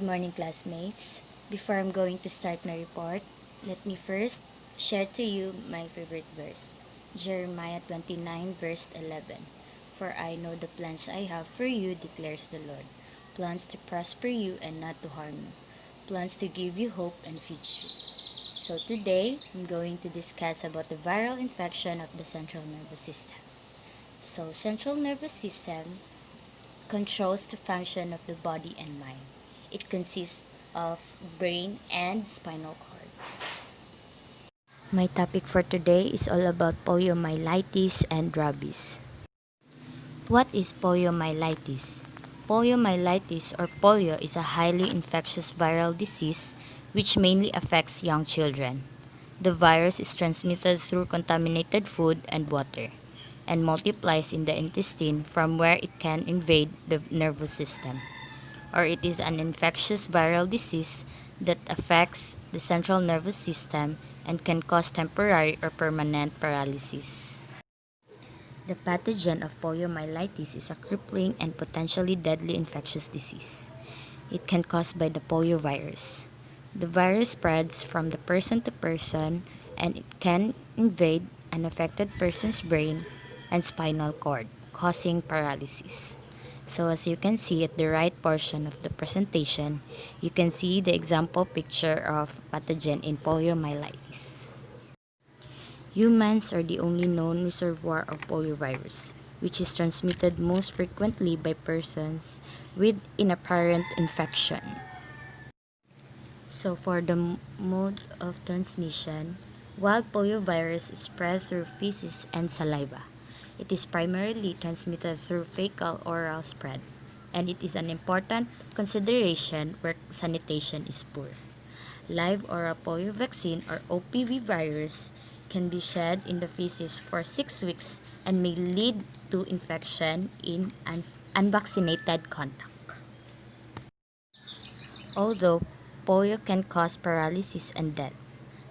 morning, classmates. Before I'm going to start my report, let me first share to you my favorite verse, Jeremiah 29, verse 11. For I know the plans I have for you, declares the Lord. Plans to prosper you and not to harm you. Plans to give you hope and future. So today, I'm going to discuss about the viral infection of the central nervous system. So central nervous system controls the function of the body and mind. It consists of brain and spinal cord. My topic for today is all about poliomyelitis and rabies. What is poliomyelitis? Poliomyelitis or polio is a highly infectious viral disease which mainly affects young children. The virus is transmitted through contaminated food and water and multiplies in the intestine from where it can invade the nervous system. Or it is an infectious viral disease that affects the central nervous system and can cause temporary or permanent paralysis. The pathogen of poliomyelitis is a crippling and potentially deadly infectious disease. It can be caused by the poliovirus. The virus spreads from the person to person and it can invade an affected person's brain and spinal cord, causing paralysis. So as you can see at the right portion of the presentation, you can see the example picture of pathogen in poliomyelitis. Humans are the only known reservoir of poliovirus, which is transmitted most frequently by persons with inapparent infection. So for the mode of transmission, while poliovirus is spread through feces and saliva, it is primarily transmitted through fecal-oral spread, and it is an important consideration where sanitation is poor. Live oral polio vaccine or OPV virus can be shed in the feces for 6 weeks and may lead to infection in unvaccinated contact. Although polio can cause paralysis and death,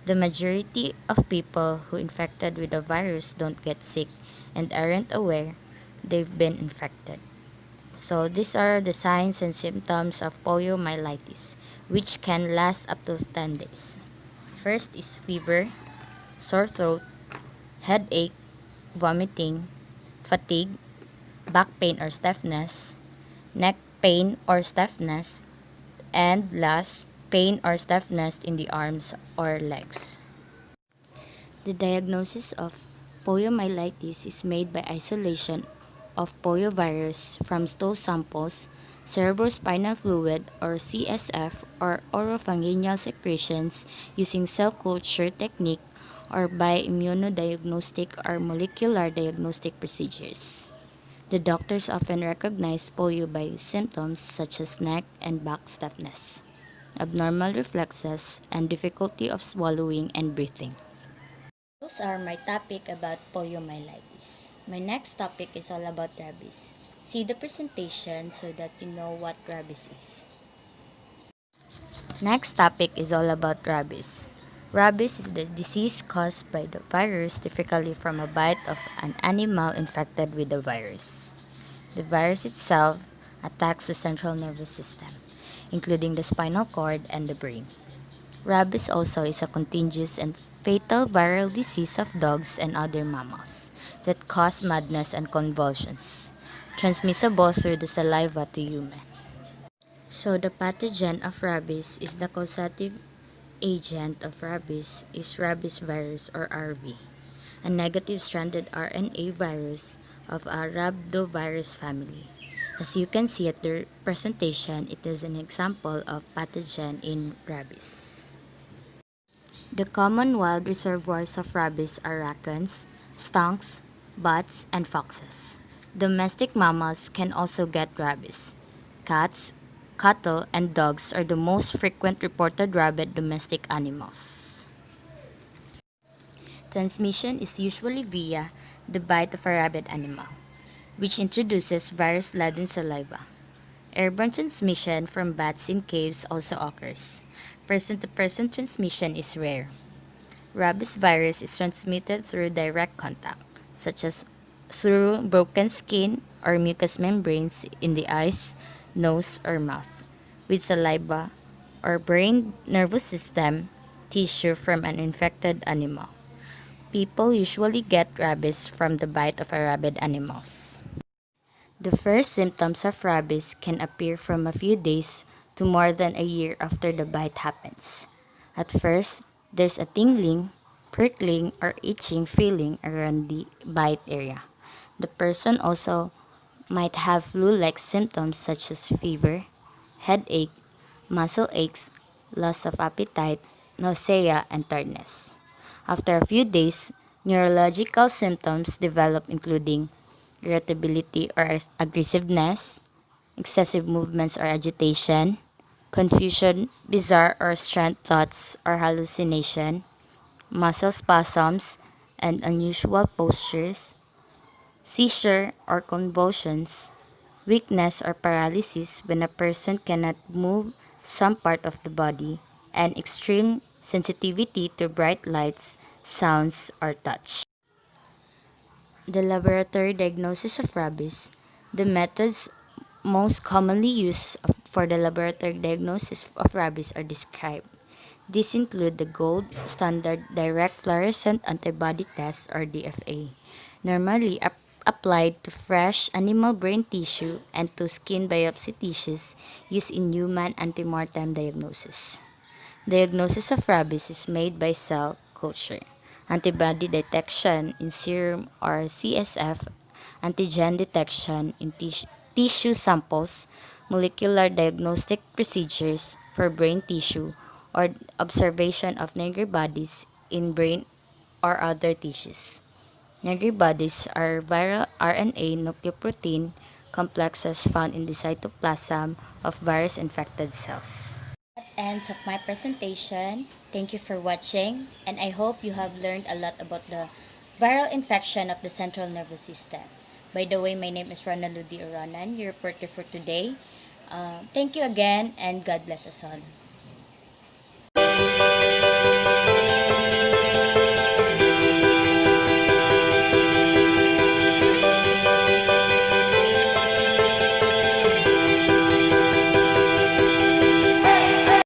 the majority of people who infected with the virus don't get sick and aren't aware they've been infected. So these are the signs and symptoms of poliomyelitis, which can last up to 10 days. First is fever, sore throat, headache, vomiting, fatigue, back pain or stiffness, neck pain or stiffness, and last, pain or stiffness in the arms or legs. The diagnosis of poliomyelitis is made by isolation of poliovirus from stool samples, cerebrospinal fluid or CSF, or oropharyngeal secretions using cell culture technique or by immunodiagnostic or molecular diagnostic procedures. The doctors often recognize polio by symptoms such as neck and back stiffness, abnormal reflexes, and difficulty of swallowing and breathing. Those are my topic about poliomyelitis. My next topic is all about rabies. See the presentation so that you know what rabies is. Next topic is all about rabies. Rabies is the disease caused by the virus, typically from a bite of an animal infected with the virus. The virus itself attacks the central nervous system, including the spinal cord and the brain. Rabies also is a contagious and fatal viral disease of dogs and other mammals that cause madness and convulsions, transmissible through the saliva to human. So the pathogen of rabies is the causative agent of rabies is rabies virus or RV, a negative stranded RNA virus of a rhabdovirus family. As you can see at the presentation, it is an example of pathogen in rabies. The common wild reservoirs of rabies are raccoons, skunks, bats, and foxes. Domestic mammals can also get rabies. Cats, cattle, and dogs are the most frequent reported rabid domestic animals. Transmission is usually via the bite of a rabid animal, which introduces virus-laden saliva. Airborne transmission from bats in caves also occurs. Person-to-person transmission is rare. Rabies virus is transmitted through direct contact, such as through broken skin or mucous membranes in the eyes, nose, or mouth. with saliva or brain nervous system tissue from an infected animal. People usually get rabies from the bite of a rabid animals. The first symptoms of rabies can appear from a few days to more than a year after the bite happens. At first, there's a tingling, prickling, or itching feeling around the bite area. The person also might have flu-like symptoms such as fever, headache, muscle aches, loss of appetite, nausea, and tiredness. After a few days, neurological symptoms develop including irritability or aggressiveness, excessive movements or agitation, confusion, bizarre or strange thoughts or hallucination, muscle spasms and unusual postures, seizure or convulsions, weakness or paralysis when a person cannot move some part of the body, and extreme sensitivity to bright lights, sounds, or touch. The laboratory diagnosis of rabies. The methods most commonly used for the laboratory diagnosis of rabies are described. These include the gold standard direct fluorescent antibody test or DFA, normally applied to fresh animal brain tissue and to skin biopsy tissues used in human antemortem diagnosis. Diagnosis of rabies is made by cell culture, antibody detection in serum or CSF, antigen detection in tissue samples, molecular diagnostic procedures for brain tissue, or observation of Neger bodies in brain or other tissues. Neger bodies are viral RNA nucleoprotein complexes found in the cytoplasm of virus-infected cells. That ends of my presentation. Thank you for watching, and I hope you have learned a lot about the viral infection of the central nervous system. By the way, my name is Rana Ludi Oranan, your reporter for today. Thank you again, and God bless us all.